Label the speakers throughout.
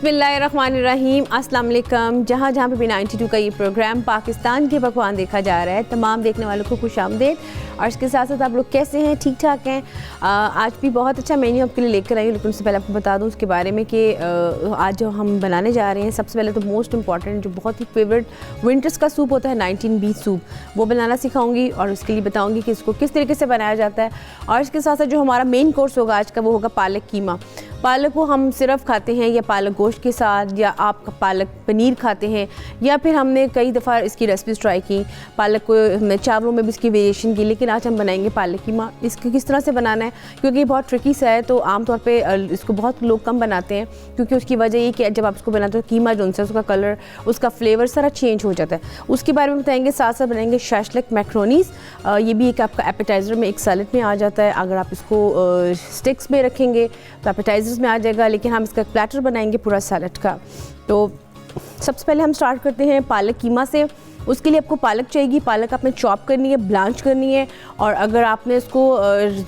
Speaker 1: बिस्मिल्लाहिर्रहमानिर्रहीम, अस्सलाम वालेकुम। जहाँ जहाँ पे भी 92 का ये प्रोग्राम पाकिस्तान के पकवान देखा जा रहा है, तमाम देखने वालों को खुशामदीद। और इसके साथ साथ आप लोग कैसे हैं? ठीक ठाक हैं? आज भी बहुत अच्छा मेन्यू आपके लिए लेकर आई हूँ, लेकिन उससे पहले आपको बता दूँ उसके बारे में कि आज जो हम बनाने जा रहे हैं, सबसे पहले तो मोस्ट इंपॉर्टेंट जो बहुत ही फेवरेट विंटर्स का सूप होता है 19B सूप, वो बनाना सिखाऊंगी और उसके लिए बताऊँगी कि इसको किस तरीके से बनाया जाता है। और इसके साथ साथ जो हमारा मेन कोर्स होगा आज का, वो होगा पालक कीमा। पालक को हम सिर्फ खाते हैं या पालक गोश्त के साथ, या आप पालक पनीर खाते हैं, या फिर हमने कई दफ़ा इसकी रेसिपीज़ ट्राई की, पालक को चावलों में भी इसकी वेरिएशन की, लेकिन आज हम बनाएंगे पालक कीमा। इसको किस तरह से बनाना है, क्योंकि ये बहुत ट्रिकी सा है, तो आमतौर पे इसको बहुत लोग कम बनाते हैं, क्योंकि उसकी वजह ये कि जब आप इसको बनाते हो कीमा जो है उसका कलर, उसका फ्लेवर सारा चेंज हो जाता है। उसके बारे में बताएंगे। साथ साथ बनाएंगे शैशलिक मैक्रोनीस, ये भी एक आपका एपेटाइज़र में, एक सैलेड में आ जाता है। अगर आप इसको स्टिक्स में रखेंगे तो एपेटाइज़र में आ जाएगा, लेकिन हम इसका प्लेटर बनाएंगे पूरा सैलेड का। तो सबसे पहले हम स्टार्ट करते हैं पालक कीमा से। उसके लिए आपको पालक चाहिए। पालक आपने चॉप करनी है, ब्लांच करनी है। और अगर आपने इसको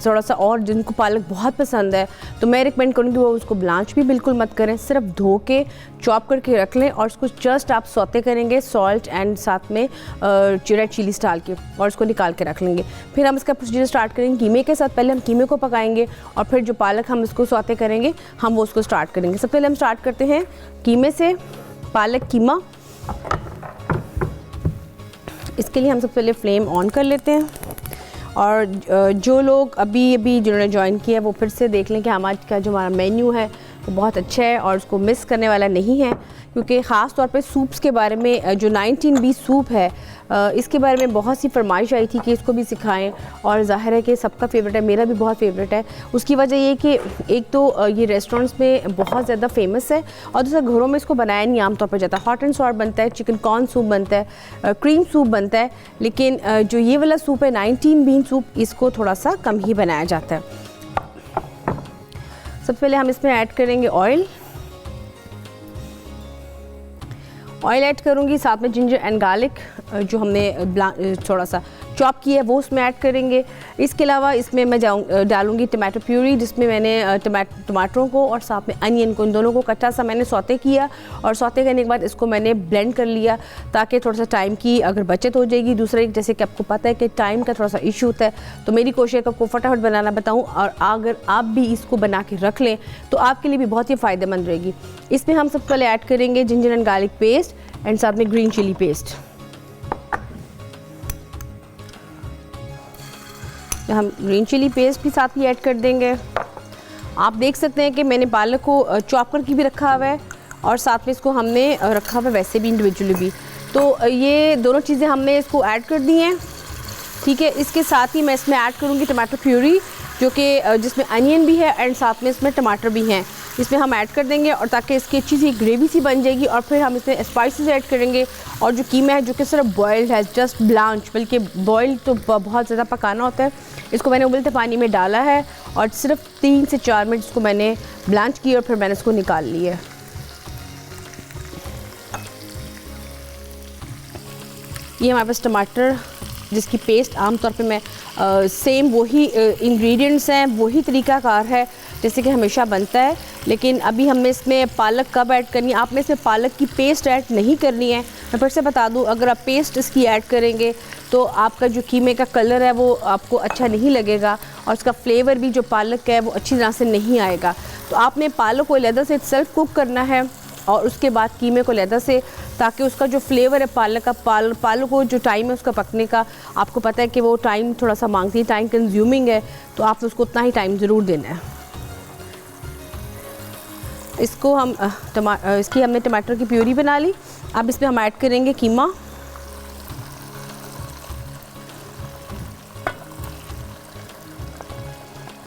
Speaker 1: थोड़ा सा, और जिनको पालक बहुत पसंद है तो मैं रिकमेंड करूँगी वो उसको ब्लांच भी बिल्कुल मत करें, सिर्फ धो के चॉप करके रख लें और उसको जस्ट आप सौते करेंगे सॉल्ट एंड साथ में रेड चिलीज डाल के, और उसको निकाल के रख लेंगे। फिर हम इसका प्रोसीजर स्टार्ट करेंगे कीमे के साथ। पहले हम कीमे को पकाएंगे और फिर जो पालक हम इसको सौते करेंगे हम वो उसको स्टार्ट करेंगे। सबसे पहले हम स्टार्ट करते हैं कीमे से, पालक कीमा। इसके लिए हम सबसे पहले फ्लेम ऑन कर लेते हैं। और जो लोग अभी जिन्होंने ज्वाइन किया है वो फिर से देख लें कि हम आज का जो हमारा मेन्यू है वो बहुत अच्छा है और उसको मिस करने वाला नहीं है, क्योंकि ख़ास तौर पे सूप्स के बारे में, जो 19B सूप है, इसके बारे में बहुत सी फरमाइश आई थी कि इसको भी सिखाएं, और ज़ाहिर है कि सबका फेवरेट है, मेरा भी बहुत फेवरेट है। उसकी वजह ये कि एक तो ये रेस्टोरेंट्स में बहुत ज़्यादा फेमस है, और दूसरा घरों में इसको बनाया नहीं आम तौर पर जाता। हॉट एंड सॉर बनता है, चिकन कॉर्न सूप बनता है, क्रीम सूप बनता है, लेकिन जो ये वाला सूप है 19B सूप, इसको थोड़ा सा कम ही बनाया जाता है। सबसे पहले हम इसमें ऐड करेंगे ऑयल ऐड करूँगी, साथ में जिंजर एंड गार्लिक जो हमने थोड़ा सा चॉप किया है वो उसमें ऐड करेंगे। इसके अलावा इसमें मैं डालूँगी टमाटो प्यूरी, जिसमें मैंने टमाटरों को और साथ में अनियन को, इन दोनों को कच्चा सा मैंने सौते किया, और सौते करने के बाद इसको मैंने ब्लेंड कर लिया, ताकि थोड़ा सा टाइम की अगर बचत हो जाएगी। दूसरा, जैसे कि आपको पता है कि टाइम का थोड़ा सा इशू होता है, तो मेरी कोशिश है कि आपको फटाफट बनाना बताऊँ, और अगर आप भी इसको बना के रख लें तो आपके लिए भी बहुत ही फ़ायदेमंद रहेगी। इसमें हम सबसे पहले ऐड करेंगे ginger and garlic paste and साथ में ग्रीन चिली पेस्ट। हम ग्रीन चिली पेस्ट भी साथ ही ऐड कर देंगे। आप देख सकते हैं कि मैंने पालक को चॉप करके भी रखा हुआ है, और साथ में इसको हमने रखा हुआ है वैसे भी इंडिविजुअली भी। तो ये दोनों चीज़ें हमने इसको ऐड कर दी हैं, ठीक है। इसके साथ ही मैं इसमें ऐड करूँगी टमाटो प्यूरी, जो कि जिसमें अनियन भी है एंड साथ में इसमें टमाटर भी हैं, इसमें हम ऐड कर देंगे, और ताकि इसकी अच्छी सी ग्रेवी सी बन जाएगी। और फिर हम इसमें स्पाइसेस ऐड करेंगे, और जो कीमा है जो कि सिर्फ बॉयल्ड है, जस्ट ब्लांच, बल्कि बॉयल तो बहुत ज़्यादा पकाना होता है, इसको मैंने उबलते पानी में डाला है और सिर्फ 3 से 4 मिनट इसको मैंने ब्लांच किया और फिर मैंने इसको निकाल लिया। ये हमारे पास टमाटर जिसकी पेस्ट, आमतौर पे मैं सेम वही इंग्रेडिएंट्स हैं, वही तरीक़ाकार है जैसे कि हमेशा बनता है, लेकिन अभी हमें इसमें पालक कब ऐड करनी है, आपने इसमें पालक की पेस्ट ऐड नहीं करनी है। मैं फिर से बता दूं, अगर आप पेस्ट इसकी ऐड करेंगे तो आपका जो कीमे का कलर है वो आपको अच्छा नहीं लगेगा, और उसका फ्लेवर भी जो पालक का है वो अच्छी तरह से नहीं आएगा। तो आपने पालक को अलग से सेल्फ कुक करना है, और उसके बाद कीमे को अलग से, ताकि उसका जो फ्लेवर है पालक का, पालक को जो टाइम है उसका पकने का, आपको पता है कि वो टाइम थोड़ा सा मांगती है, टाइम कंज्यूमिंग है, तो आपने उसको उतना ही टाइम ज़रूर देना है। इसको हम इसकी हमने टमाटर की प्यूरी बना ली। अब इसमें हम ऐड करेंगे कीमा।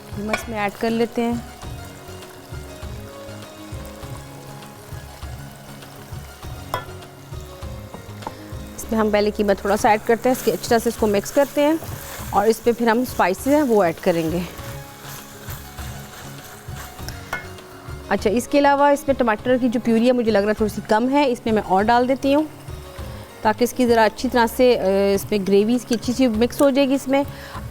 Speaker 1: कीमा इसमें ऐड कर लेते हैं। इसमें हम पहले कीमा थोड़ा सा ऐड करते हैं, इसके अच्छी तरह से इसको मिक्स करते हैं, और इस पर फिर हम स्पाइसेस हैं वो ऐड करेंगे। अच्छा, इसके अलावा इसमें टमाटर की जो प्यूरी है मुझे लग रहा है थोड़ी सी कम है, इसमें मैं और डाल देती हूँ, ताकि इसकी ज़रा अच्छी तरह से इसमें ग्रेवी इसकी अच्छी सी मिक्स हो जाएगी। इसमें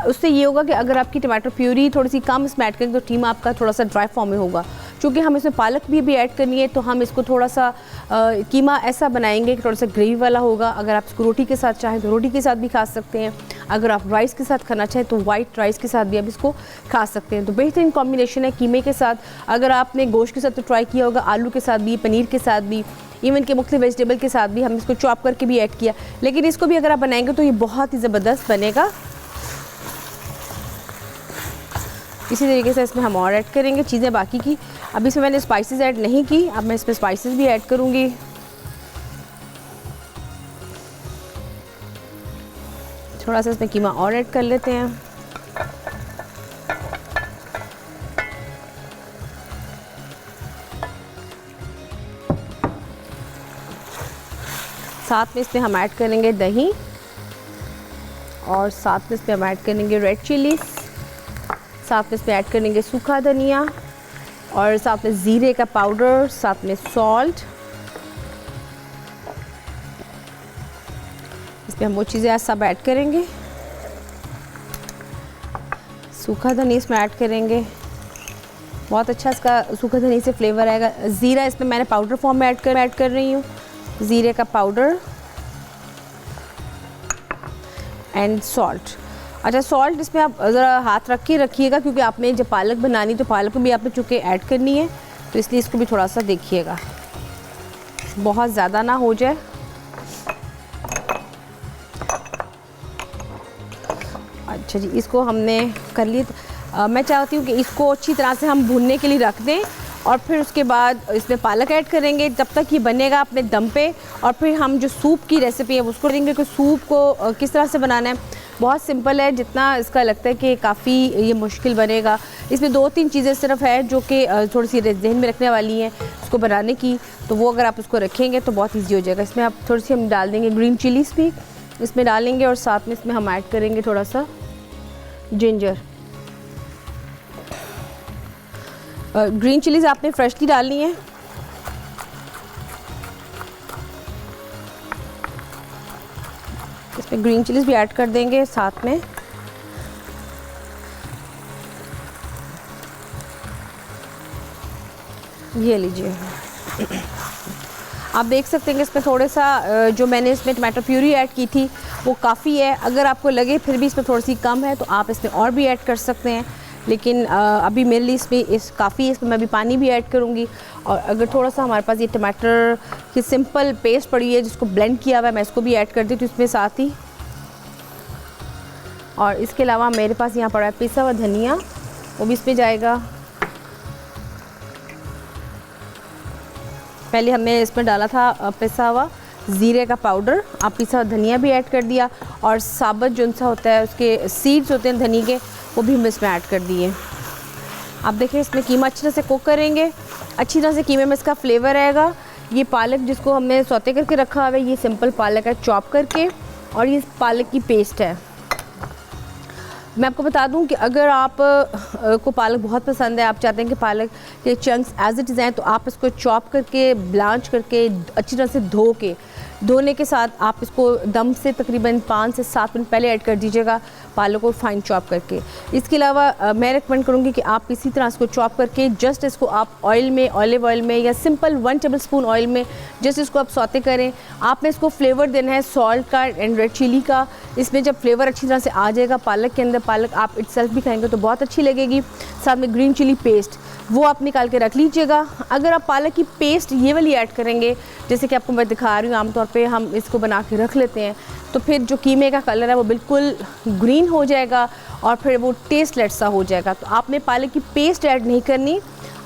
Speaker 1: उससे ये होगा कि अगर आपकी टमाटर प्यूरी थोड़ी सी कम इसमें ऐड करेंगे तो कीमा आपका थोड़ा सा ड्राई फॉर्म में होगा। चूँकि हम इसमें पालक भी ऐड करनी है, तो हम इसको थोड़ा सा कीमा ऐसा बनाएंगे कि थोड़ा सा ग्रेवी वाला होगा। अगर आप इसको रोटी के साथ चाहें तो रोटी के साथ भी खा सकते हैं, अगर आप राइस के साथ खाना चाहें तो वाइट राइस के साथ भी आप इसको खा सकते हैं। तो बेहतरीन कॉम्बिनेशन है कीमे के साथ। अगर आपने गोश्त के साथ तो ट्राई किया होगा, आलू के साथ भी, पनीर के साथ भी, इवन के मुख्तलिफ वेजिटेबल के साथ भी हम इसको चॉप करके भी ऐड किया। लेकिन इसको भी अगर आप बनाएंगे तो ये बहुत ही ज़बरदस्त बनेगा। इसी तरीके से इसमें हम और ऐड करेंगे चीज़ें बाकी की। अभी इसमें मैंने स्पाइसेस ऐड नहीं की, अब मैं इसमें स्पाइसेस भी ऐड करूँगी। थोड़ा सा इसमें कीमा और ऐड कर लेते हैं। साथ में इसमें हम ऐड करेंगे दही, और साथ में इसमें हम ऐड करेंगे रेड चिलीज, साथ में इसमें ऐड करेंगे सूखा धनिया, और साथ में ज़ीरे का पाउडर, साथ में सॉल्ट। इसमें हम वो चीज़ें सब ऐड करेंगे। सूखा धनिया इसमें ऐड करेंगे, बहुत अच्छा इसका सूखा धनिया से फ्लेवर आएगा। ज़ीरा इसमें मैंने पाउडर फॉर्म में ऐड कर रही हूँ, ज़ीरे का पाउडर एंड सॉल्ट। अच्छा, सॉल्ट इसमें आप ज़रा हाथ रख के रखिएगा, क्योंकि आपने जब पालक बनानी तो पालक भी आपने चूँकि ऐड करनी है, तो इसलिए इसको भी थोड़ा सा देखिएगा, बहुत ज़्यादा ना हो जाए। अच्छा जी, इसको हमने कर लिया। मैं चाहती हूँ कि इसको अच्छी तरह से हम भूनने के लिए रख दें, और फिर उसके बाद इसमें पालक ऐड करेंगे जब तक ये बनेगा अपने दम पे। और फिर हम जो सूप की रेसिपी है उसको देंगे कि सूप को किस तरह से बनाना है। बहुत सिंपल है, जितना इसका लगता है कि काफ़ी ये मुश्किल बनेगा। इसमें 2-3 चीज़ें सिर्फ है जो कि थोड़ी सी जहन में रखने वाली हैं उसको बनाने की, तो वो अगर आप उसको रखेंगे तो बहुत ईजी हो जाएगा। इसमें आप थोड़ी सी हम डाल देंगे ग्रीन चिलीज़ भी इसमें डालेंगे, और साथ में इसमें हम ऐड करेंगे थोड़ा सा जिंजर। ग्रीन चिलीज़ आपने फ्रेशली डालनी है। इसमें ग्रीन चिलीज़ भी ऐड कर देंगे साथ में। ये लीजिए, आप देख सकते हैं कि इसमें थोड़ा सा जो मैंने इसमें टमाटो प्यूरी ऐड की थी वो काफ़ी है। अगर आपको लगे फिर भी इसमें थोड़ी सी कम है तो आप इसमें और भी ऐड कर सकते हैं, लेकिन अभी मेरे लिए इसमें काफ़ी है। इसमें मैं अभी पानी भी ऐड करूँगी। और अगर थोड़ा सा हमारे पास ये टमाटर की सिंपल पेस्ट पड़ी है जिसको ब्लेंड किया हुआ है, मैं इसको भी ऐड कर दी थी इसमें साथ ही। और इसके अलावा मेरे पास यहाँ पड़ा है पिसा हुआ धनिया, वो भी इसमें जाएगा। पहले हमने इसमें डाला था पिसा हुआ ज़ीरे का पाउडर, आप पिसा हुआ धनिया भी ऐड कर दिया, और साबुत जो सा होता है उसके सीड्स होते हैं धनी के, वो भी हम इसमें ऐड कर दिए। आप देखें, इसमें कीमा अच्छी तरह से कुक करेंगे, अच्छी तरह से कीमे में इसका फ्लेवर आएगा। ये पालक जिसको हमने सौते करके रखा हुआ है, ये सिंपल पालक है चॉप करके, और ये पालक की पेस्ट है। मैं आपको बता दूं कि अगर आप को पालक बहुत पसंद है, आप चाहते हैं कि पालक के चंक्स एज इट इज़ आएँ, तो आप इसको चॉप करके, ब्लांच करके, अच्छी तरह से धोने के साथ आप इसको दम से तकरीबन 5 से 7 मिनट पहले ऐड कर दीजिएगा, पालक को फाइन चॉप करके। इसके अलावा मैं रिकमेंड करूँगी कि आप इसी तरह इसको चॉप करके जस्ट इसको आप ऑयल में, ऑलिव ऑयल में या सिंपल 1 टेबलस्पून ऑयल में जस्ट इसको आप सौते करें। आपने इसको फ्लेवर देना है सॉल्ट का एंड रेड चिली का। इसमें जब फ्लेवर अच्छी तरह से आ जाएगा पालक के अंदर, पालक आप इटसेल्फ भी खाएंगे तो बहुत अच्छी लगेगी। साथ में ग्रीन चिली पेस्ट वो आप निकाल के रख लीजिएगा। अगर आप पालक की पेस्ट ये वाली ऐड करेंगे, जैसे कि आपको मैं दिखा रही हूँ, आमतौर पे हम इसको बना के रख लेते हैं, तो फिर जो कीमे का कलर है वो बिल्कुल ग्रीन हो जाएगा और फिर वो टेस्टलेस सा हो जाएगा। तो आपने पालक की पेस्ट ऐड नहीं करनी,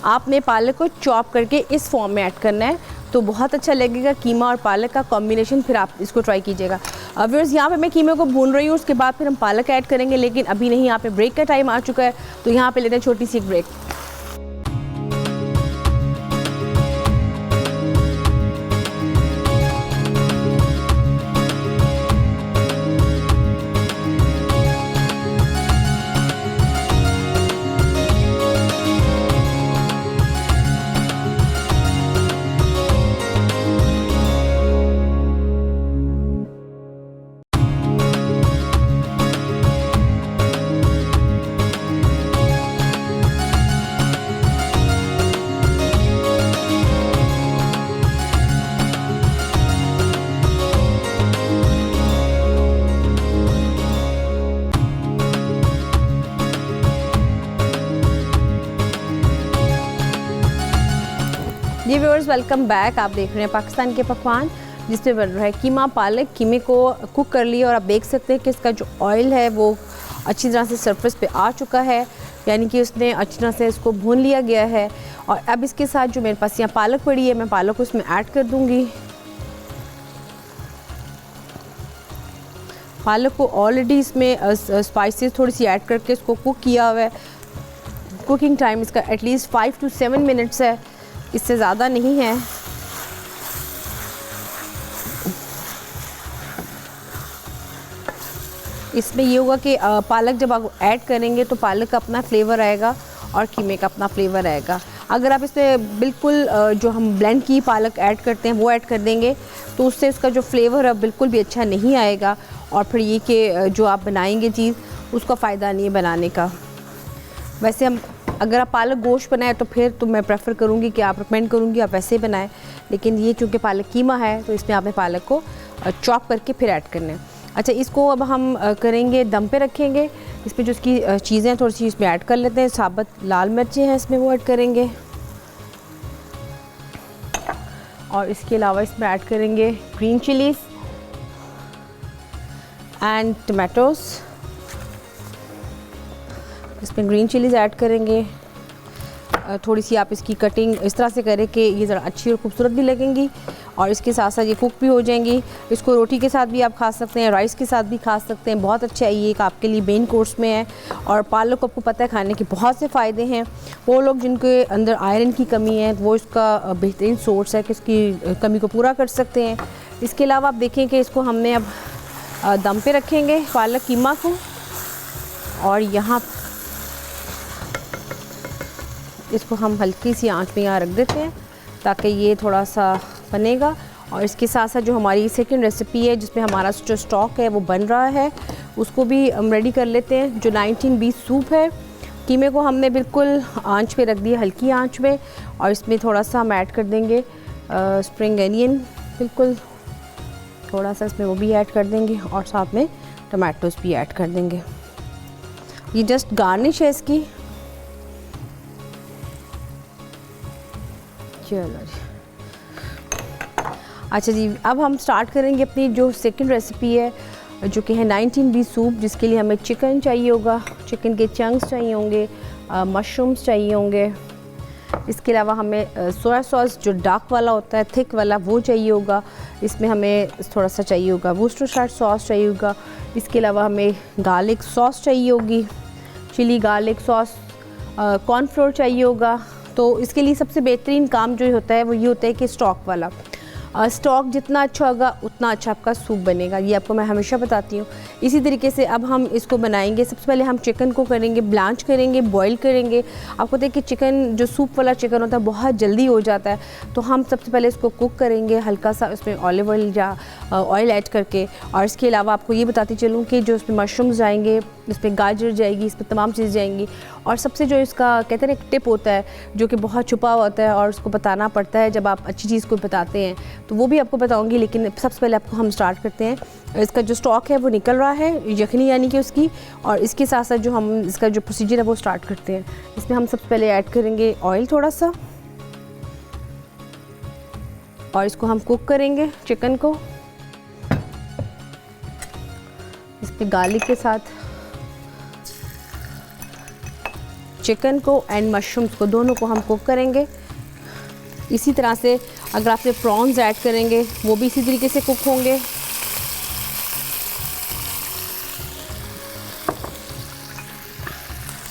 Speaker 1: आपने पालक को चॉप करके इस फॉर्म में ऐड करना है, तो बहुत अच्छा लगेगा कीमा और पालक का कॉम्बिनेशन। फिर आप इसको ट्राई कीजिएगा। व्यूअर्स, यहाँ पे मैं कीमे को भून रही हूँ, उसके बाद फिर हम पालक ऐड करेंगे, लेकिन अभी नहीं, यहाँ पे ब्रेक का टाइम आ चुका है, तो यहाँ पे लेते हैं छोटी सी एक ब्रेक। Viewers, welcome back. आप देख रहे हैं पाकिस्तान के पकवान, जिसमें बन रहा है कीमा पालक। कीमे को कुक कर लिया और आप देख सकते हैं कि इसका जो ऑयल है वो अच्छी तरह से सरफेस पे आ चुका है, यानी कि उसने अच्छी तरह से इसको भून लिया गया है। और अब इसके साथ जो मेरे पास यहाँ पालक पड़ी है, मैं पालक को इसमें ऐड कर दूँगी। पालक को ऑलरेडी इसमें स्पाइसेस थोड़ी सी ऐड करके इसको कुक किया हुआ है। कुकिंग टाइम इसका एटलीस्ट 5 to 7 मिनट्स है, इससे ज़्यादा नहीं है। इसमें ये होगा कि पालक जब आप ऐड करेंगे तो पालक का अपना फ्लेवर आएगा और कीमे का अपना फ्लेवर आएगा। अगर आप इसमें बिल्कुल जो हम ब्लेंड की पालक ऐड करते हैं वो ऐड कर देंगे तो उससे उसका जो फ्लेवर है बिल्कुल भी अच्छा नहीं आएगा, और फिर ये कि जो आप बनाएंगे चीज़ उसका फ़ायदा नहीं है बनाने का। वैसे हम अगर आप पालक गोश्त बनाएं तो फिर तो मैं प्रेफर करूँगी कि आप रिकमेंड करूँगी आप वैसे बनाएं, लेकिन ये चूँकि पालक कीमा है तो इसमें आपने पालक को चॉप करके फिर ऐड करना है। अच्छा, इसको अब हम करेंगे, दम पे रखेंगे। इसमें जो इसकी चीज़ें थोड़ी सी इसमें ऐड कर लेते हैं। साबुत लाल मिर्चें हैं इसमें, वो ऐड करेंगे, और इसके अलावा इसमें ऐड करेंगे ग्रीन चिलीज़ एंड टमाटोज़। इसमें ग्रीन चिलीज़ ऐड करेंगे। थोड़ी सी आप इसकी कटिंग इस तरह से करें कि ये ज़रा अच्छी और खूबसूरत भी लगेंगी, और इसके साथ साथ ये कुक भी हो जाएंगी। इसको रोटी के साथ भी आप खा सकते हैं, राइस के साथ भी खा सकते हैं। बहुत अच्छा है, ये एक आपके लिए मेन कोर्स में है। और पालक आपको पता है खाने के बहुत से फ़ायदे हैं। वो लोग जिनके अंदर आयरन की कमी है वो इसका बेहतरीन सोर्स है कि इसकी कमी को पूरा कर सकते हैं। इसके अलावा आप देखें कि इसको हमने अब दम पे रखेंगे पालक कीमा को, और यहाँ इसको हम हल्की सी आंच में यहाँ रख देते हैं ताकि ये थोड़ा सा बनेगा। और इसके साथ साथ जो हमारी सेकंड रेसिपी है जिसमें हमारा जो स्टॉक है वो बन रहा है, उसको भी हम रेडी कर लेते हैं। जो 19-20 सूप है, कीमे को हमने बिल्कुल आंच पे रख दिया, हल्की आंच में, और इसमें थोड़ा सा हम ऐड कर देंगे स्प्रिंग अनियन, बिल्कुल थोड़ा सा इसमें वो भी ऐड कर देंगे, और साथ में टमाटोज़ भी ऐड कर देंगे। ये जस्ट गार्निश है इसकी। चलो जी, अच्छा जी, अब हम स्टार्ट करेंगे अपनी जो सेकंड रेसिपी है, जो कि है 19-20 सूप, जिसके लिए हमें चिकन चाहिए होगा, चिकन के चंक्स चाहिए होंगे, मशरूम्स चाहिए होंगे। इसके अलावा हमें सोया सॉस जो डार्क वाला होता है, थिक वाला, वो चाहिए होगा। इसमें हमें थोड़ा सा चाहिए होगा वुस्टरशायर सॉस चाहिए होगा। इसके अलावा हमें गार्लिक सॉस चाहिए होगी, चिली गार्लिक सॉस, कॉर्नफ्लोर चाहिए होगा। तो इसके लिए सबसे बेहतरीन काम जो होता है वो ये होता है कि स्टॉक वाला। स्टॉक जितना अच्छा होगा उतना अच्छा आपका सूप बनेगा, ये आपको मैं हमेशा बताती हूँ। इसी तरीके से अब हम इसको बनाएंगे। सबसे पहले हम चिकन को करेंगे ब्लांच करेंगे, बॉईल करेंगे। आपको देखिए चिकन जो सूप वाला चिकन होता है बहुत जल्दी हो जाता है, तो हम सबसे पहले इसको कुक करेंगे हल्का सा उसमें ऑलिव ऑयल या ऑयल ऐड करके। और इसके अलावा आपको ये बताती चलूँ कि जो इसमें मशरूम्स जाएंगे, इसमें गाजर जाएगी, इसमें तमाम चीज़ जाएंगी। और सबसे जो इसका कहते हैं एक टिप होता है जो कि बहुत छुपा होता है और उसको बताना पड़ता है जब आप अच्छी चीज़ को बताते हैं, तो वो भी आपको बताऊंगी। लेकिन सबसे पहले आपको हम स्टार्ट करते हैं। इसका जो स्टॉक है वो निकल रहा है, यखनी यानी कि उसकी, और इसके साथ साथ जो हम इसका जो प्रोसीजर है वो स्टार्ट करते हैं। इसमें हम सबसे पहले ऐड करेंगे ऑयल थोड़ा सा, और इसको हम कुक करेंगे चिकन को। इसमें गार्लिक के साथ चिकन को एंड मशरूम्स को, दोनों को हम कुक करेंगे। इसी तरह से अगर आपने प्रॉन्स ऐड करेंगे वो भी इसी तरीके से कुक होंगे।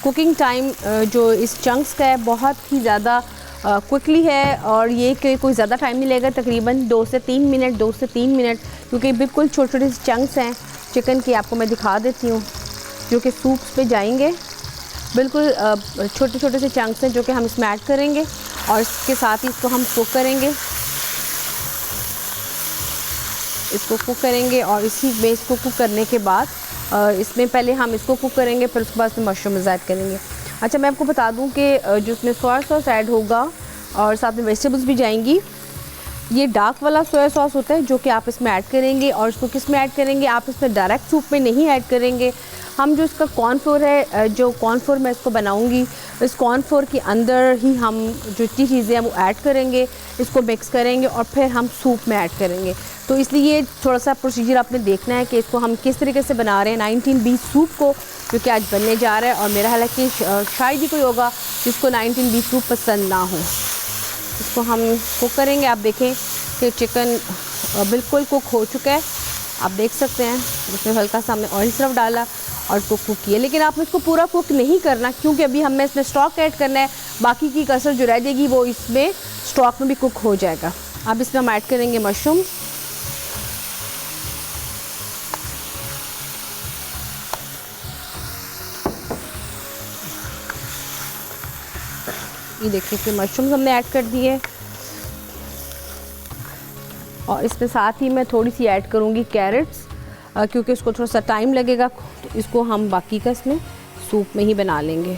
Speaker 1: कुकिंग टाइम जो इस चंक्स का है बहुत ही ज़्यादा क्विकली है, और ये कि कोई ज़्यादा टाइम नहीं लगेगा, तकरीबन 2 से 3 मिनट, क्योंकि बिल्कुल छोटे छोटे से चंक्स हैं चिकन के। आपको मैं दिखा देती हूँ जो कि सूप्स पे जाएंगे। बिल्कुल छोटे छोटे से चंक्स हैं जो कि हम इसमें ऐड करेंगे, और इसके साथ ही इसको हम कुक करेंगे। और इसी में इसको कुक करने के बाद इसमें पहले हम इसको कुक करेंगे, फिर उसके बाद इसमें मशरूम्स ऐड करेंगे। अच्छा, मैं आपको बता दूं कि जो इसमें सोया सॉस ऐड होगा और साथ में वेजिटेबल्स भी जाएंगी, ये डार्क वाला सोया सॉस होता है जो कि आप इसमें ऐड करेंगे। और इसको किस में ऐड करेंगे, आप इसमें डायरेक्ट सूप में नहीं ऐड करेंगे, हम जो इसका कॉर्नफ्लोर है, जो कॉर्नफ्लोर मैं इसको बनाऊंगी, इस कॉर्नफ्लोर के अंदर ही हम जो इतनी चीज़ें हैं वो ऐड करेंगे, इसको मिक्स करेंगे और फिर हम सूप में ऐड करेंगे। तो इसलिए थोड़ा सा प्रोसीजर आपने देखना है कि इसको हम किस तरीके से बना रहे हैं 19B सूप को, जो कि आज बनने जा रहा है। और मेरा हाल कि शायद ही कोई होगा जिसको 19B सूप पसंद ना हो। इसको हम कुक करेंगे। आप देखें कि चिकन बिल्कुल कुक हो चुका है, आप देख सकते हैं। इसमें हल्का सा हमने ऑयल सिर्फ डाला और इसको कुक किया, लेकिन आपने इसको पूरा कुक नहीं करना, क्योंकि अभी हमें इसमें स्टॉक ऐड करना है। बाकी की कसर जो रह जाएगी वो इसमें स्टॉक में भी कुक हो जाएगा। अब इसमें हम ऐड करेंगे मशरूम। ये देखिए कि मशरूम हमने ऐड कर दिए और इसमें साथ ही मैं थोड़ी सी ऐड करूँगी कैरेट्स, क्योंकि इसको थोड़ा सा टाइम लगेगा। तो इसको हम बाकी का इसमें सूप में ही बना लेंगे।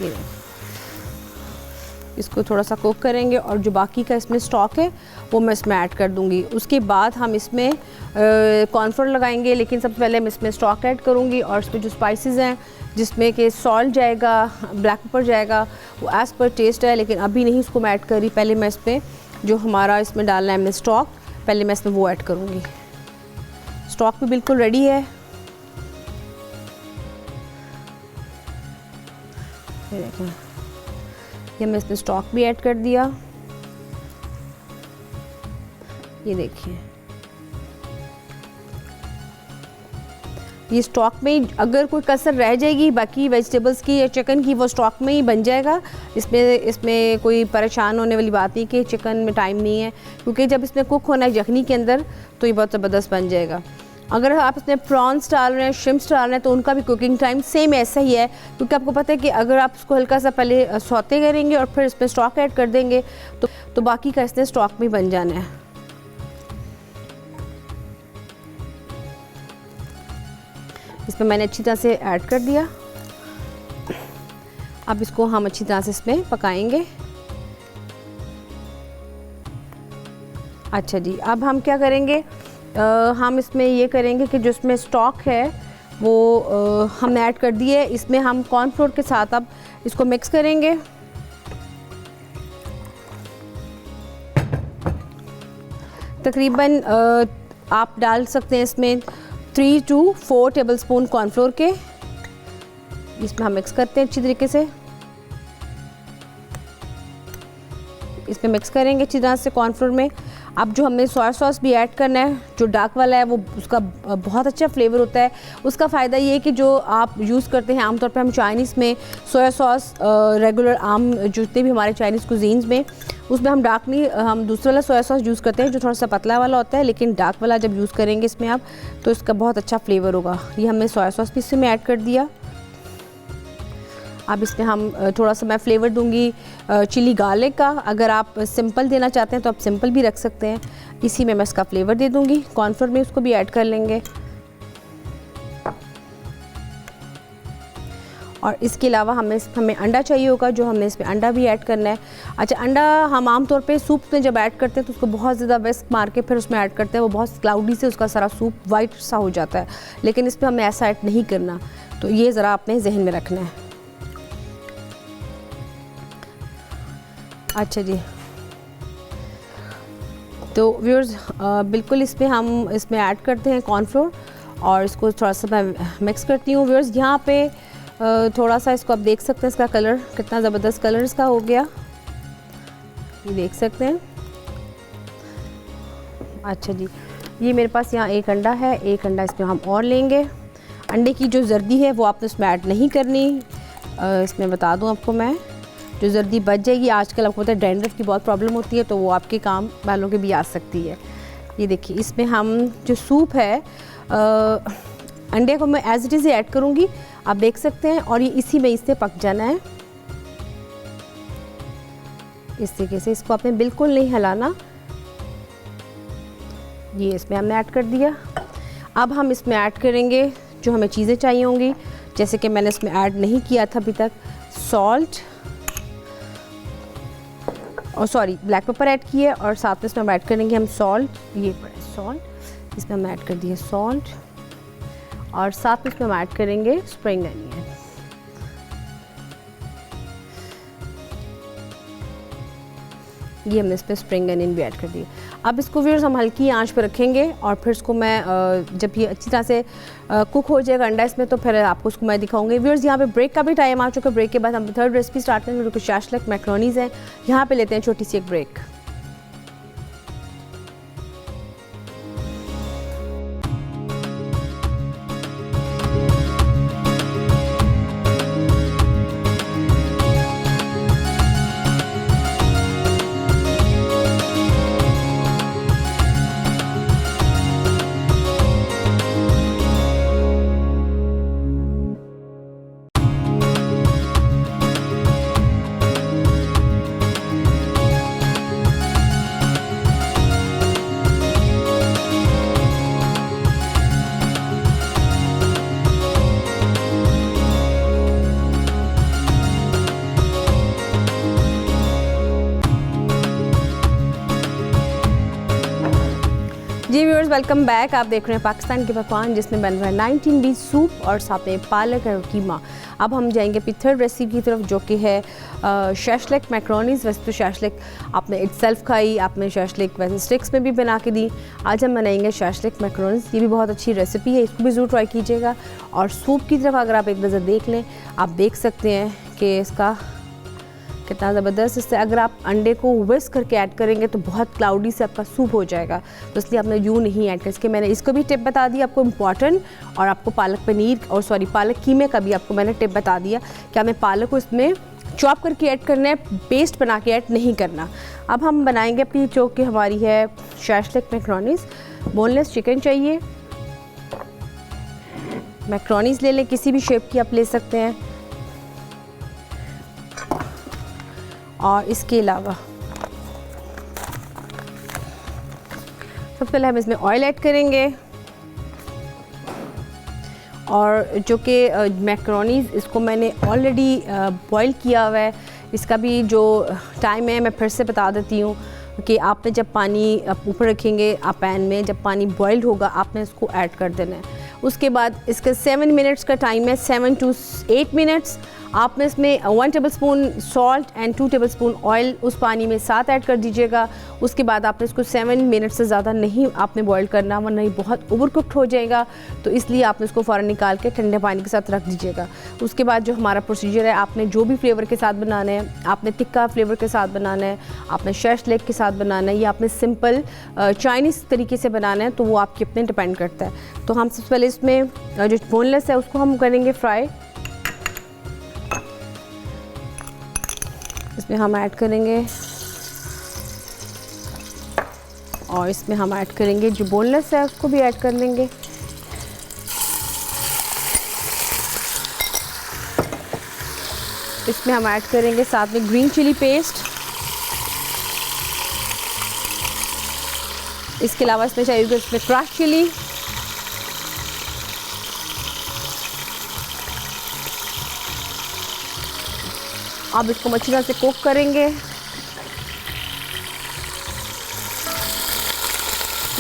Speaker 1: ये इसको थोड़ा सा कुक करेंगे और जो बाकी का इसमें स्टॉक है वो मैं इसमें ऐड कर दूंगी। उसके बाद हम इसमें कॉर्नफ्लोर लगाएंगे, लेकिन सबसे पहले मैं इसमें स्टॉक ऐड करूंगी और इसमें जो स्पाइसेस हैं, जिसमें कि सॉल्ट जाएगा, ब्लैक पेपर जाएगा, वो एज़ पर टेस्ट है, लेकिन अभी नहीं इसको मैं ऐड करी। पहले मैं इसमें जो हमारा इसमें डालना है हमने स्टॉक, पहले मैं इसमें वो ऐड करूँगी। स्टॉक भी बिल्कुल रेडी है। ये देखें, ये मैं इसमें स्टॉक भी ऐड कर दिया। ये देखिए, ये स्टॉक में अगर कोई कसर रह जाएगी बाकी वेजिटेबल्स की या चिकन की, वो स्टॉक में ही बन जाएगा। इसमें कोई परेशान होने वाली बात नहीं कि चिकन में टाइम नहीं है, क्योंकि जब इसमें कुक होना है यखनी के अंदर तो ये बहुत ज़बरदस्त बन जाएगा। अगर आप इसमें प्रॉन्स डाल रहे हैं, श्रिम्प्स डाल रहे हैं, तो उनका भी कुकिंग टाइम सेम ऐसा ही है, क्योंकि आपको पता है कि अगर आप इसको हल्का सा पहले सौते करेंगे और फिर इसमें स्टॉक ऐड कर देंगे तो बाकी का इसमें स्टॉक में बन जाना है। इसमें मैंने अच्छी तरह से ऐड कर दिया। अब इसको हम अच्छी तरह से इसमें पकाएंगे। अच्छा जी, अब हम क्या करेंगे, हम इसमें ये करेंगे कि जो इसमें स्टॉक है वो हमने ऐड कर दिए है। इसमें हम कॉर्नफ्लोर के साथ अब इसको मिक्स करेंगे। तकरीबन आप डाल सकते हैं इसमें 3 to 4 टेबलस्पून कॉर्नफ्लोर के। इसमें हम मिक्स करते हैं अच्छी तरीके से। इसमें मिक्स करेंगे अच्छी तरह से कॉर्नफ्लोर में। अब जो हमने सोया सॉस भी ऐड करना है, जो डार्क वाला है, वो उसका बहुत अच्छा फ्लेवर होता है। उसका फ़ायदा ये है कि जो आप यूज़ करते हैं आमतौर पे हम चाइनीज़ में सोया सॉस, रेगुलर आम जितने भी हमारे चाइनीज़ कुजीन्स में, उसमें हम डार्क नहीं, हम दूसरा वाला सोया सॉस यूज़ करते हैं जो थोड़ा सा पतला वाला होता है, लेकिन डार्क वाला जब यूज़ करेंगे इसमें आप, तो इसका बहुत अच्छा फ्लेवर होगा। ये हमने सोया सॉस भी इसमें ऐड कर दिया। अब इसमें हम थोड़ा सा मैं फ्लेवर दूंगी चिली गार्लिक का। अगर आप सिंपल देना चाहते हैं तो आप सिंपल भी रख सकते हैं। इसी में मैं इसका फ्लेवर दे दूंगी। कॉर्नफ्लोर में उसको भी ऐड कर लेंगे। और इसके अलावा हमें अंडा चाहिए होगा, जो हमने इसमें अंडा भी ऐड करना है। अच्छा, अंडा हम आमतौर पे सूप में जब ऐड करते हैं तो उसको बहुत ज़्यादा विस्क मार के फिर उसमें ऐड करते हैं, वो बहुत क्लाउडी से उसका सारा सूप वाइट सा हो जाता है, लेकिन इसमें हमें ऐसा ऐड नहीं करना। तो ये ज़रा आपने जहन में रखना है। अच्छा जी, तो व्यूअर्स बिल्कुल इसमें हम इसमें ऐड करते हैं कॉर्नफ्लोर और इसको थोड़ा सा मैं मिक्स करती हूँ। व्यूअर्स यहाँ पे थोड़ा सा इसको आप देख सकते हैं, इसका कलर कितना ज़बरदस्त कलर इसका हो गया, ये देख सकते हैं। अच्छा जी, ये मेरे पास यहाँ एक अंडा है, एक अंडा इसमें हम और लेंगे। अंडे की जो जर्दी है वो आपने इसमें ऐड नहीं करनी। इसमें बता दूँ आपको मैं, जो जर्दी बच जाएगी, आजकल आपको पता है डैंड्रफ की बहुत प्रॉब्लम होती है, तो वो आपके काम बालों के भी आ सकती है। ये देखिए, इसमें हम जो सूप है अंडे को मैं एज इट इज़ ऐड करूँगी, आप देख सकते हैं, और ये इसी में इससे पक जाना है। इस तरीके से इसको आपने बिल्कुल नहीं हिलाना। ये इसमें हमने ऐड कर दिया। अब हम इसमें ऐड करेंगे जो हमें चीज़ें चाहिए होंगी, जैसे कि मैंने इसमें ऐड नहीं किया था अभी तक, सॉल्ट और ब्लैक पेपर ऐड किए, और साथ में इसमें ऐड करेंगे हम सॉल्ट। ये सॉल्ट, इसमें हम ऐड कर दिए सॉल्ट और साथ में इसमें हम ऐड करेंगे स्प्रिंग अनियन। ये हमने इस पर स्प्रिंग अनियन भी ऐड कर दिया। अब इसको व्यूअर्स हम हल्की आंच पर रखेंगे और फिर इसको मैं जब ये अच्छी तरह से कुक हो जाएगा अंडा इसमें, तो फिर आपको उसको मैं दिखाऊंगी। व्यूअर्स यहाँ पे ब्रेक का भी टाइम आ चुका है। ब्रेक के बाद हम थर्ड रेसिपी स्टार्ट करेंगे, जो कि शैशलिक मैक्रोनीज़ हैं। यहाँ पे लेते हैं छोटी सी एक ब्रेक। जी व्यूअर्स, वेलकम बैक। आप देख रहे हैं पाकिस्तान के पकवान, जिसमें बन रहा है 19 बीज सूप और साथ में पालक और कीमा। अब हम जाएंगे अपनी थर्ड रेसिपी की तरफ, जो कि है शैशलिक मैक्रोनीज़। वैसे तो शैशलिक आपने इटसेल्फ खाई, आपने शैशलिक वैसे स्टिक्स में भी बना के दी। आज हम बनाएंगे शैशलिक मैक्रोनीज़। ये भी बहुत अच्छी रेसिपी है, इसको भी ज़रूर ट्राई कीजिएगा। और सूप की तरफ अगर आप एक नज़र देख लें, आप देख सकते हैं कि इसका कितना ज़बरदस्त। इससे अगर आप अंडे को विस्क करके ऐड करेंगे तो बहुत क्लाउडी से आपका सूप हो जाएगा, तो इसलिए आपने यूँ नहीं ऐड कर। इसके मैंने इसको भी टिप बता दी आपको इम्पॉर्टेंट, और आपको पालक पनीर और पालक कीमे का भी आपको मैंने टिप बता दिया कि हमें पालक को इसमें चॉप करके ऐड करना है, पेस्ट बना के ऐड नहीं करना। अब हम बनाएंगे अपनी जो कि हमारी है शैशलिक मैक्रोनीज़। बोनलेस चिकन चाहिए, मैक्रोनीज़ ले लें, किसी भी शेप की आप ले सकते हैं। और इसके अलावा सबसे पहले हम इसमें ऑयल ऐड करेंगे, और जो कि मैक्रोनीज़ इसको मैंने ऑलरेडी बॉईल किया हुआ है। इसका भी जो टाइम है मैं फिर से बता देती हूँ कि आपने जब पानी ऊपर रखेंगे आप पैन में, जब पानी बॉइल्ड होगा आपने इसको ऐड कर देना है। उसके बाद इसका 7 मिनट्स का टाइम है, 7 to 8 मिनट्स। आपने इसमें 1 tablespoon salt and 2 tablespoon oil उस पानी में साथ ऐड कर दीजिएगा। उसके बाद आपने इसको 7 मिनट से ज़्यादा नहीं आपने बॉईल करना, वरना ये बहुत ओवर कुक्ड हो जाएगा। तो इसलिए आपने इसको फ़ौरन निकाल के ठंडे पानी के साथ रख दीजिएगा। उसके बाद जो हमारा प्रोसीजर है, आपने जो भी फ्लेवर के साथ बनाना है, आपने टिक्का फ्लेवर के साथ बनाना है, आपने शैशलिक के साथ बनाना है, या आपने सिंपल चाइनीज़ तरीके से बनाना है, तो वो आपके अपने डिपेंड करता है। तो हम सबसे पहले इसमें जो बोनलेस है उसको हम करेंगे फ्राई। इसमें हम ऐड करेंगे, और इसमें हम ऐड करेंगे जो बोनलेस है उसको भी ऐड कर लेंगे। इसमें हम ऐड करेंगे साथ में ग्रीन चिली पेस्ट। इसके अलावा इसमें चाहिए इसमें क्रश चिली, अब इसको अच्छी तरह से कुक करेंगे।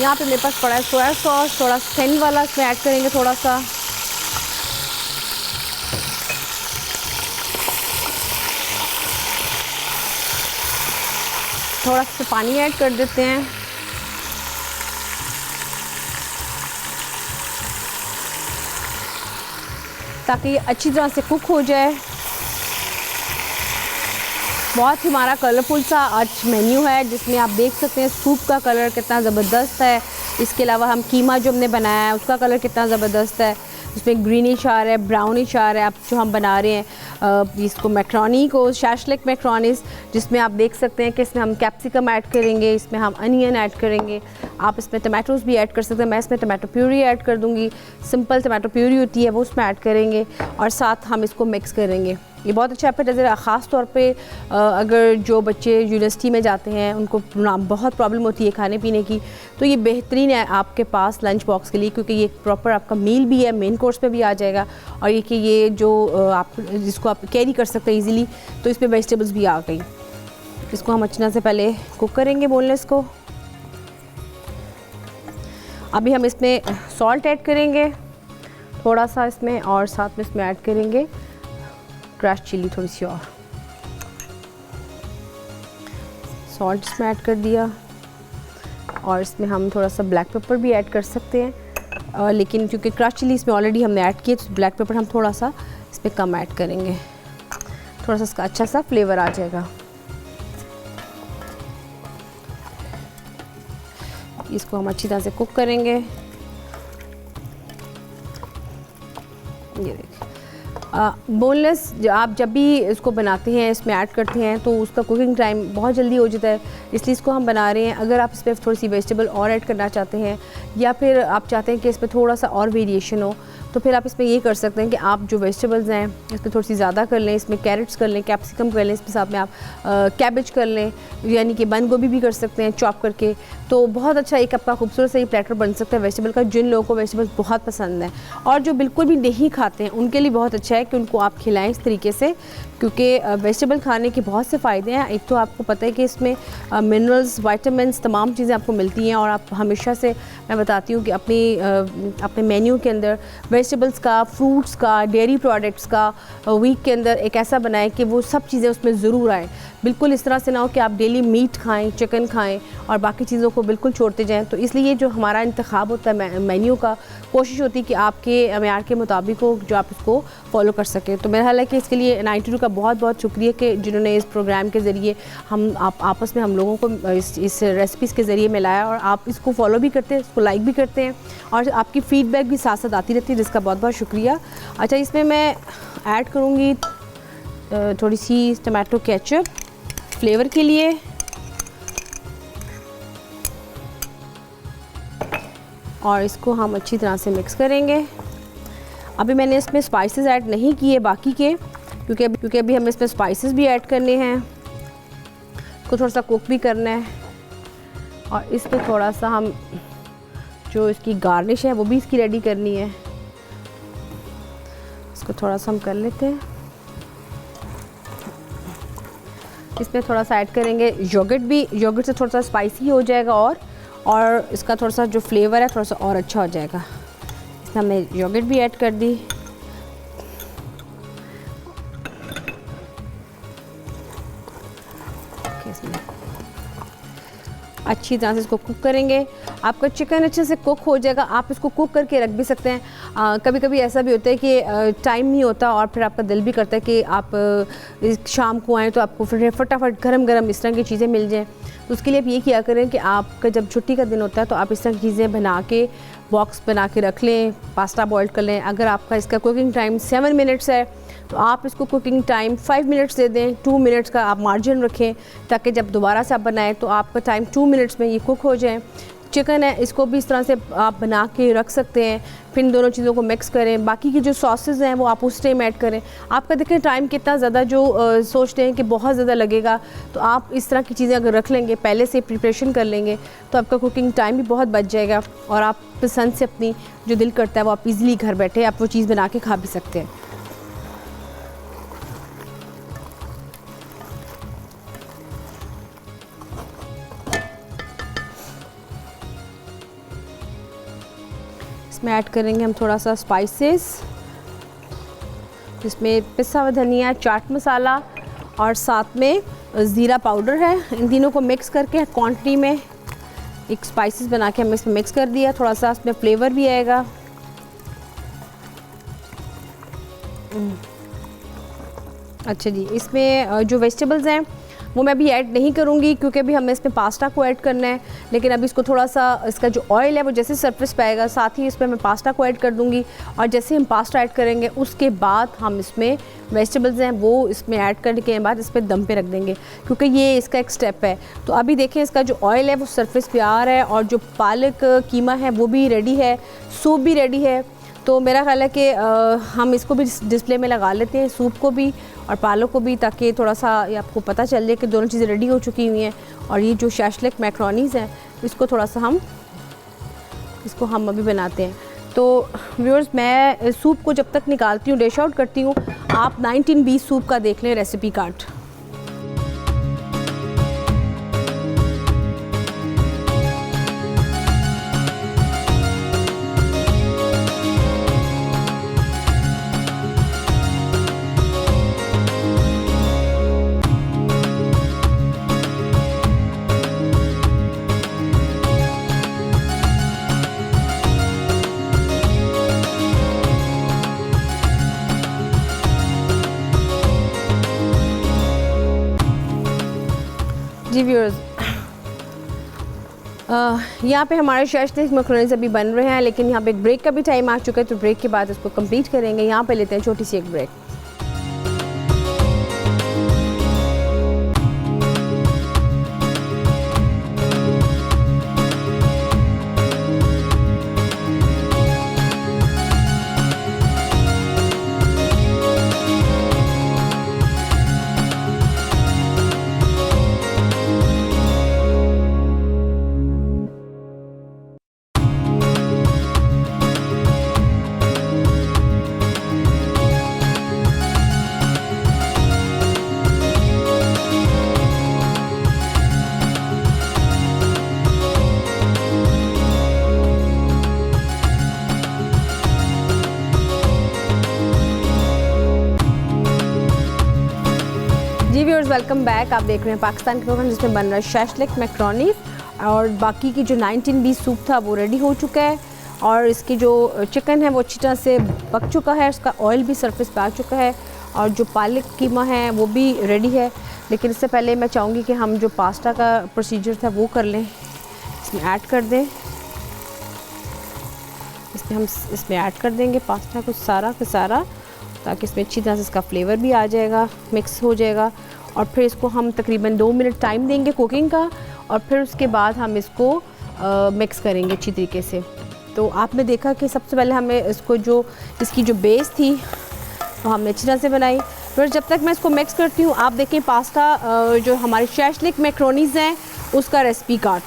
Speaker 1: यहाँ पे मेरे पास पड़ा है सोया सॉस, थोड़ा थिन वाला इसमें ऐड करेंगे थोड़ा सा। थोड़ा सा पानी ऐड कर देते हैं। ताकि ये अच्छी तरह से कुक हो जाए। बहुत ही हमारा कलरफुल सा आज मेन्यू है, जिसमें आप देख सकते हैं सूप का कलर कितना ज़बरदस्त है। इसके अलावा हम कीमा जो हमने बनाया है उसका कलर कितना ज़बरदस्त है, उसमें ग्रीनिश आ रहा है, ब्राउनिश आ रहा है। अब जो हम बना रहे हैं इसको मैक्रोनी को शैशलिक मैक्रोनीज़, जिसमें आप देख सकते हैं कि इसमें हम कैप्सिकम ऐड करेंगे, इसमें हम अनियन ऐड करेंगे, आप इसमें टमाटोज़ भी ऐड कर सकते हैं। मैं इसमें टमाटो प्यूरी ऐड कर दूँगी, सिंपल टमाटो प्यूरी होती है वो उसमें ऐड करेंगे, और साथ हम इसको मिक्स करेंगे। ये बहुत अच्छा एपेटाइज़र है, ख़ास तौर पे अगर जो बच्चे यूनिवर्सिटी में जाते हैं उनको बहुत प्रॉब्लम होती है खाने पीने की, तो ये बेहतरीन है आपके पास लंच बॉक्स के लिए, क्योंकि ये प्रॉपर आपका मील भी है, मेन कोर्स पे भी आ जाएगा, और ये कि ये जो आप जिसको आप कैरी कर सकते हैं इजीली। तो इसमें वेजिटेबल्स भी आ गई। इसको हम अच्छी तरह से पहले कुक करेंगे बोनलेस को। अभी हम इसमें सॉल्ट ऐड करेंगे थोड़ा सा इसमें, और साथ में इसमें ऐड करेंगे क्रश चिली थोड़ी सी, और सॉल्ट इसमें ऐड कर दिया, और इसमें हम थोड़ा सा ब्लैक पेपर भी ऐड कर सकते हैं, लेकिन क्योंकि क्रश चिली इसमें ऑलरेडी हमने ऐड किए तो ब्लैक पेपर हम थोड़ा सा इसमें कम ऐड करेंगे, थोड़ा सा इसका अच्छा सा फ्लेवर आ जाएगा। इसको हम अच्छी तरह से कुक करेंगे। ये देखिए बोनलेस आप जब भी इसको बनाते हैं, इसमें ऐड करते हैं तो उसका कुकिंग टाइम बहुत जल्दी हो जाता है, इसलिए इसको हम बना रहे हैं। अगर आप इसमें थोड़ी सी वेजिटेबल और ऐड करना चाहते हैं, या फिर आप चाहते हैं कि इसमें थोड़ा सा और वेरिएशन हो, तो फिर आप इसमें ये कर सकते हैं कि आप जो वेजिटेबल्स हैं इसमें थोड़ी सी ज़्यादा कर लें, इसमें कैरेट्स कर लें, कैप्सिकम कर लें, इसमें साथ में आप कैबेज कर लें, यानी कि बंद गोभी भी कर सकते हैं चॉप करके, तो बहुत अच्छा एक आपका खूबसूरत सा ये प्लेटर बन सकता है वेजिटेबल का। जिन लोगों को वेजिटेबल्स बहुत पसंद हैं और जो बिल्कुल भी नहीं खाते हैं उनके लिए बहुत अच्छा है कि उनको आप खिलाएं इस तरीके से, क्योंकि वेजिटेबल खाने के बहुत से फ़ायदे हैं। एक तो आपको पता है कि इसमें मिनरल्स, विटामिन्स, तमाम चीज़ें आपको मिलती हैं, और आप हमेशा से मैं बताती हूँ कि अपने मेन्यू के अंदर वेजिटेबल्स का, फ्रूट्स का, डेयरी प्रोडक्ट्स का वीक के अंदर एक ऐसा बनाएं कि वो सब चीज़ें उसमें ज़रूर आएँ। बिल्कुल इस तरह से ना हो कि आप डेली मीट खाएं, चिकन खाएं और बाकी चीज़ों को बिल्कुल छोड़ते जाएं। तो इसलिए जो हमारा इंतखाब होता है मेन्यू का, कोशिश होती है कि आपके म्यार के मुताबिक हो, जो आप इसको फॉलो कर सकें। तो मेरा ख्याल है कि इसके लिए 92 का बहुत बहुत शुक्रिया कि जिन्होंने इस प्रोग्राम के ज़रिए आपस में हम लोगों को इस रेसिपीज़ के ज़रिए मिलाया, और आप इसको फॉलो भी करते हैं, इसको लाइक भी करते हैं, और आपकी फ़ीडबैक भी साथ साथ आती रहती है, जिसका बहुत बहुत शुक्रिया। अच्छा, इसमें मैं ऐड करूँगी थोड़ी सी टमाटो केचप फ्लेवर के लिए, और इसको हम अच्छी तरह से मिक्स करेंगे। अभी मैंने इसमें स्पाइसेस ऐड नहीं किए बाकी के, क्योंकि अभी हमें इसमें स्पाइसेस भी ऐड करने हैं, इसको थोड़ा सा कुक भी करना है, और इस पर थोड़ा सा हम जो इसकी गार्निश है वो भी इसकी रेडी करनी है। इसको थोड़ा सा हम कर लेते हैं। इसमें थोड़ा सा ऐड करेंगे योगर्ट भी, योगर्ट से थोड़ा सा स्पाइसी हो जाएगा, और इसका थोड़ा सा जो फ्लेवर है थोड़ा सा और अच्छा हो जाएगा। इसमें हमने योगर्ट भी ऐड कर दी। अच्छी तरह से इसको कुक करेंगे। आपका चिकन अच्छे से कुक हो जाएगा, आप इसको कुक करके रख भी सकते हैं। कभी कभी ऐसा भी होता है कि टाइम नहीं होता और फिर आपका दिल भी करता है कि आप शाम को आएँ तो आपको फिर फटाफट गरम गरम इस तरह की चीज़ें मिल जाएँ। तो उसके लिए आप ये किया करें कि आपका जब छुट्टी का दिन होता है तो आप इस तरह की चीज़ें बना के बॉक्स बना के रख लें, पास्ता बॉयल कर लें। अगर आपका इसका कुकिंग टाइम 7 मिनट्स है तो आप इसको कुकिंग टाइम 5 मिनट्स दे दें, 2 मिनट्स का आप मार्जिन रखें, ताकि जब दोबारा से आप बनाएं तो आपका टाइम 2 मिनट्स में ये कुक हो जाए। चिकन है, इसको भी इस तरह से आप बना के रख सकते हैं, फिर इन दोनों चीज़ों को मिक्स करें। बाकी की जो सॉसेज हैं वो आप उस टाइम ऐड करें। आपका देखें टाइम कितना ज़्यादा जो सोचते हैं कि बहुत ज़्यादा लगेगा, तो आप इस तरह की चीज़ें अगर रख लेंगे, पहले से प्रिपरेशन कर लेंगे, तो आपका कुकिंग टाइम भी बहुत बच जाएगा, और आप पसंद से अपनी जो दिल करता है वो आप इज़िली घर बैठे आप वो चीज़ बना के खा भी सकते हैं। इसमें ऐड करेंगे हम थोड़ा सा स्पाइसेस, जिसमें पिसा हुआ धनिया, चाट मसाला और साथ में ज़ीरा पाउडर है। इन तीनों को मिक्स करके क्वांटिटी में एक स्पाइसेस बना के हमने इसमें मिक्स कर दिया। थोड़ा सा इसमें फ्लेवर भी आएगा। अच्छा जी, इसमें जो वेजिटेबल्स हैं वो मैं अभी ऐड नहीं करूँगी, क्योंकि अभी हमें इसमें पास्ता को ऐड करना है। लेकिन अभी इसको थोड़ा सा इसका जो ऑयल है वो जैसे सरफेस पे आएगा, साथ ही इसमें मैं पास्ता को ऐड कर दूँगी, और जैसे हम पास्ता ऐड करेंगे उसके बाद हम इसमें वेजिटेबल्स हैं वो इसमें ऐड करने के बाद इस पर दम पे रख देंगे, क्योंकि ये इसका एक स्टेप है। तो अभी देखें इसका जो ऑयल है वो सरफेस पे आ रहा है, और जो पालक कीमा है वो भी रेडी है, सूप भी रेडी है। तो मेरा ख्याल है कि हम इसको भी डिस्प्ले में लगा लेते हैं, सूप को भी और पालक को भी, ताकि थोड़ा सा ये आपको पता चल जाए कि दोनों चीज़ें रेडी हो चुकी हुई हैं। और ये जो शैशलिक मैक्रोनीज़ हैं इसको थोड़ा सा हम अभी बनाते हैं। तो व्यूअर्स, मैं सूप को जब तक निकालती हूँ, डिश आउट करती हूँ, आप 1920 सूप का देख लें रेसिपी कार्ड। जी व्यूअर्स, यहाँ पे हमारे शैशलिक मैक्रोनीज़ अभी बन रहे हैं, लेकिन यहाँ पे एक ब्रेक का भी टाइम आ चुका है, तो ब्रेक के बाद इसको कंप्लीट करेंगे। यहाँ पे लेते हैं छोटी सी एक ब्रेक। जी व्यूअर्स, वेलकम बैक। आप देख रहे हैं पाकिस्तान के प्रोग्राम जिसमें बन रहा है शैशलिक मैक्रोनीज़, और बाकी की जो 19 सूप था वो रेडी हो चुका है, और इसकी जो चिकन है वो अच्छी तरह से पक चुका है, उसका ऑयल भी सरफेस पे आ चुका है, और जो पालक कीमा है वो भी रेडी है। लेकिन इससे पहले मैं चाहूँगी कि हम जो पास्ता का प्रोसीजर था वो कर लें। इसमें ऐड कर दें, इसमें ऐड कर देंगे पास्ता को सारा का सारा, ताकि इसमें अच्छी तरह से इसका फ्लेवर भी आ जाएगा, मिक्स हो जाएगा। और फिर इसको हम तकरीबन 2 मिनट टाइम देंगे कुकिंग का, और फिर उसके बाद हम इसको मिक्स करेंगे अच्छी तरीके से। तो आपने देखा कि सबसे पहले हमें इसको जो इसकी जो बेस थी वो हमने अच्छी तरह से बनाई। फिर जब तक मैं इसको मिक्स करती हूँ, आप देखें पास्ता जो हमारे शैशलिक मैक्रोनीज़ हैं उसका रेसिपी कार्ड।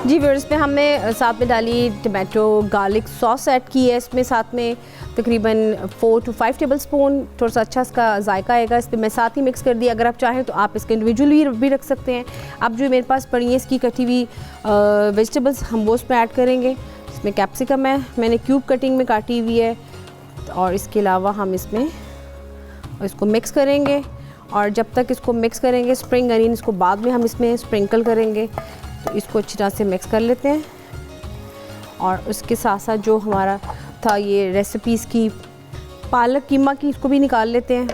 Speaker 1: जी व्यूअर्स, पे हमने साथ में डाली टमाटो गार्लिक सॉस ऐड की है। इसमें साथ में तकरीबन 4 to 5 टेबल स्पून थोड़ा सा अच्छा इसका जायका आएगा। इस पर मैं साथ ही मिक्स कर दिया। अगर आप चाहें तो आप इसके इंडिविजुअली भी रख सकते हैं। अब जो मेरे पास पड़ी है इसकी कटी हुई वेजिटेबल्स, हम वो उसमें ऐड करेंगे। इसमें कैप्सिकम है, मैंने क्यूब कटिंग में काटी हुई है, और इसके अलावा हम इसमें इसको मिक्स करेंगे। और जब तक इसको मिक्स करेंगे, स्प्रिंग अनियन इसको बाद में हम इसमें स्प्रिंकल करेंगे। तो इसको अच्छी तरह से मिक्स कर लेते हैं। और उसके साथ साथ जो हमारा था ये रेसिपीज़ की पालक कीमा की, इसको भी निकाल लेते हैं।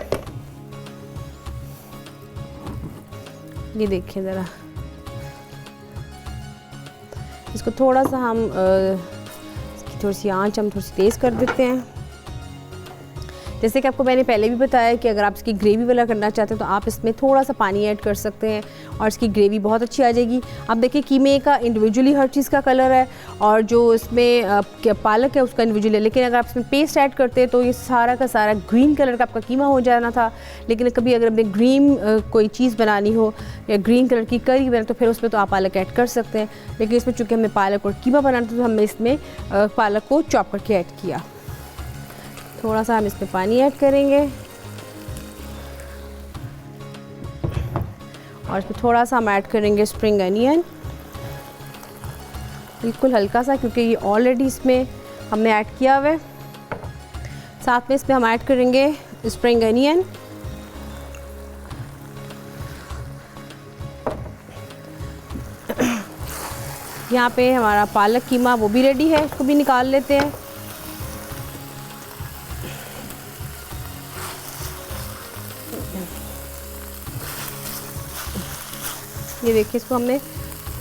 Speaker 1: ये देखिए ज़रा, इसको थोड़ा सा हम इसकी थोड़ी सी आंच हम थोड़ी सी तेज़ कर देते हैं। जैसे कि आपको मैंने पहले भी बताया कि अगर आप इसकी ग्रेवी वाला करना चाहते हैं तो आप इसमें थोड़ा सा पानी ऐड कर सकते हैं, और इसकी ग्रेवी बहुत अच्छी आ जाएगी। आप देखिए कीमे का इंडिविजुअली हर चीज़ का कलर है, और जो इसमें पालक है उसका इंडिविजुअली है। लेकिन अगर आप इसमें पेस्ट ऐड करते हैं तो ये सारा का सारा ग्रीन कलर का आपका कीमा हो जाना था। लेकिन कभी अगर आपने ग्रीन कोई चीज़ बनानी हो या ग्रीन कलर की करी बनाए तो फिर उसमें तो आप पालक ऐड कर सकते हैं। लेकिन इसमें चूँकि हमें पालक और कीमा बनाना था तो हमने इसमें पालक को चॉप करके ऐड किया। थोड़ा सा हम इसमें पानी ऐड करेंगे, और इसमें थोड़ा सा हम ऐड करेंगे स्प्रिंग अनियन, बिल्कुल हल्का सा, क्योंकि ये ऑलरेडी इसमें हमने ऐड किया हुआ है। साथ में इसमें हम ऐड करेंगे स्प्रिंग अनियन। यहाँ पे हमारा पालक कीमा वो भी रेडी है, इसको भी निकाल लेते हैं। ये देखिए, इसको हमने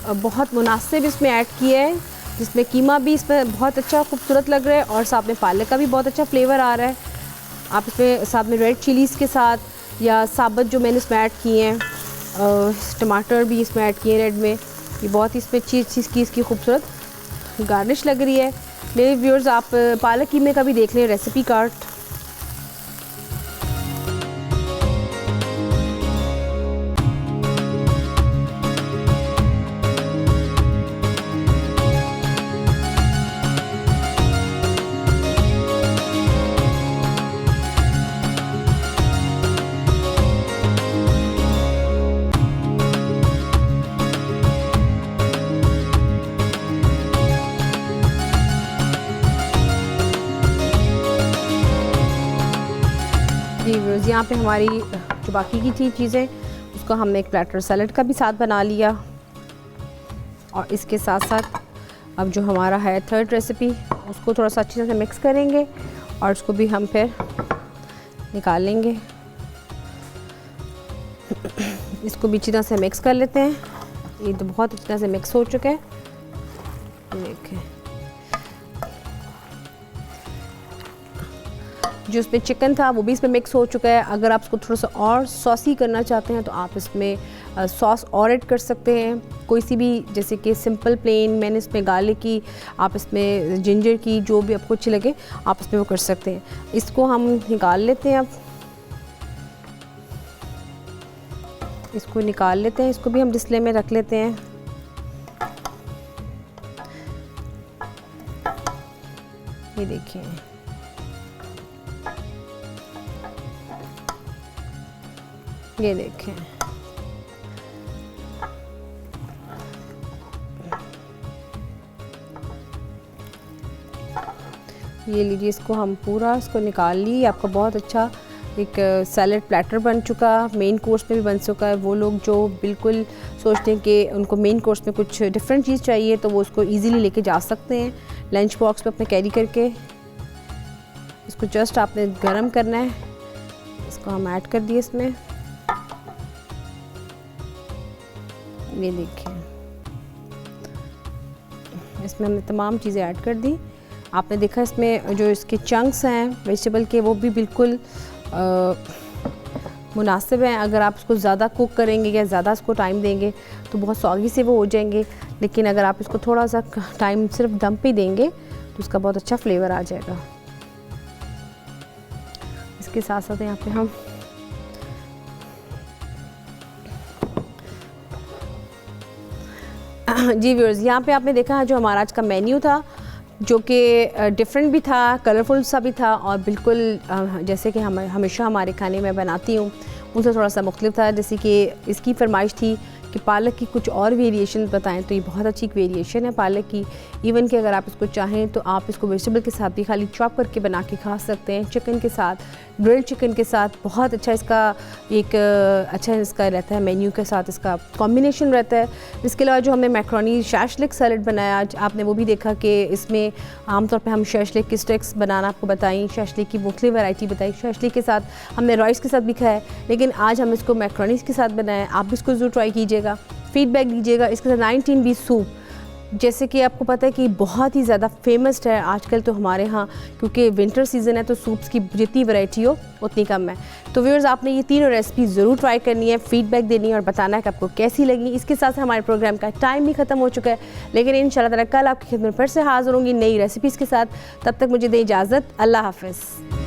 Speaker 1: बहुत मुनासिब इसमें ऐड किया है, जिसमें कीमा भी इसमें बहुत अच्छा खूबसूरत लग रहा है, और साथ में पालक का भी बहुत अच्छा फ्लेवर आ रहा है। आप इसमें साथ में रेड चिलीज़ के साथ या साबुत जो मैंने इसमें ऐड किए हैं, टमाटर भी इसमें ऐड किए रेड में, ये बहुत ही इसमें चीज़ की इसकी खूबसूरत गार्निश लग रही है। मेरे व्यूअर्स, आप पालक कीमे का भी देख लें रेसिपी कार्ड। यहाँ पे हमारी जो बाकी की थी चीज़ें उसको हमने एक प्लेटर सैलड का भी साथ बना लिया। और इसके साथ साथ अब जो हमारा है थर्ड रेसिपी उसको थोड़ा सा अच्छी तरह से मिक्स करेंगे और उसको भी हम फिर निकाल लेंगे। इसको भी अच्छी तरह से मिक्स कर लेते हैं। ये तो बहुत अच्छी तरह से मिक्स हो चुका है, देखें। जो इसमें चिकन था वो भी इसमें मिक्स हो चुका है। अगर आप इसको थोड़ा सा और सॉसी करना चाहते हैं तो आप इसमें सॉस और ऐड कर सकते हैं, कोई सी भी, जैसे कि सिंपल प्लेन। मैंने इसमें गार्लिक की, आप इसमें जिंजर की, जो भी आपको अच्छी लगे आप इसमें वो कर सकते हैं। इसको हम निकाल लेते हैं। अब इसको निकाल लेते हैं, इसको भी हम डिस्प्ले में रख लेते हैं। ये देखिए, ये देखें, ये लीजिए। इसको हम पूरा इसको निकाल ली। आपका बहुत अच्छा एक सैलड प्लेटर बन चुका, मेन कोर्स में भी बन चुका है। वो लोग जो बिल्कुल सोचते हैं कि उनको मेन कोर्स में कुछ डिफरेंट चीज़ चाहिए तो वो उसको इजीली लेके जा सकते हैं लंच बॉक्स में अपने कैरी करके। इसको जस्ट आपने गरम करना है। इसको हम ऐड कर दिए इसमें, ये देखिए, इसमें हमने तमाम चीज़ें ऐड कर दी। आपने देखा इसमें जो इसके चंक्स हैं वेजिटेबल के वो भी बिल्कुल मुनासिब हैं। अगर आप इसको ज़्यादा कुक करेंगे या ज़्यादा इसको टाइम देंगे तो बहुत सॉगी से वो हो जाएंगे, लेकिन अगर आप इसको थोड़ा सा टाइम सिर्फ दम पे देंगे तो इसका बहुत अच्छा फ्लेवर आ जाएगा। इसके साथ साथ यहाँ पे हम जी व्यूअर्स, यहाँ पे आपने देखा जो हमारा आज का मेन्यू था, जो कि डिफरेंट भी था, कलरफुल सा भी था और बिल्कुल जैसे कि हम हमेशा हमारे खाने में बनाती हूँ उनसे थोड़ा सा मुख्तलिफ था। जैसे कि इसकी फरमाइश थी कि पालक की कुछ और वेरिएशन बताएं, तो ये बहुत अच्छी वेरिएशन है पालक की। इवन कि अगर आप इसको चाहें तो आप इसको वेजिटेबल के साथ भी खाली चॉप करके बना के खा सकते हैं, चिकन के साथ, ग्रिल्ड चिकन के साथ। बहुत अच्छा इसका एक अच्छा इसका रहता है, मेन्यू के साथ इसका कॉम्बिनेशन रहता है। इसके अलावा जो हमने मैक्रोनी शैशलिक सैलड बनाया आपने वो भी देखा कि इसमें आमतौर पर हम शैशलिक की स्टिक्स बनाना आपको बताई, शैशलिक की मुख्तलिफ वैरायटी बताई। शैशलिक के साथ हमने राइस के साथ भी खाया, लेकिन आज हम इसको मैक्रोनीस के साथ बनाए। आप भी इसको ज़रूर ट्राई कीजिएगा, फीडबैक दीजिएगा। इसके साथ 19B सूप, जैसे कि आपको पता है कि बहुत ही ज़्यादा फेमस है आजकल तो हमारे यहाँ, क्योंकि विंटर सीज़न है तो सूप्स की जितनी वैरायटी हो उतनी कम है। तो व्यूअर्स, आपने ये तीनों रेसिपी ज़रूर ट्राई करनी है, फीडबैक देनी है और बताना है कि आपको कैसी लगी। इसके साथ हमारे प्रोग्राम का टाइम भी ख़त्म हो चुका है, लेकिन इंशाल्लाह ताला कल आपकी खिदमत फिर से हाज़िर होंगी नई रेसिपीज़ के साथ। तब तक मुझे दें इजाज़त। अल्लाह हाफ़िज़।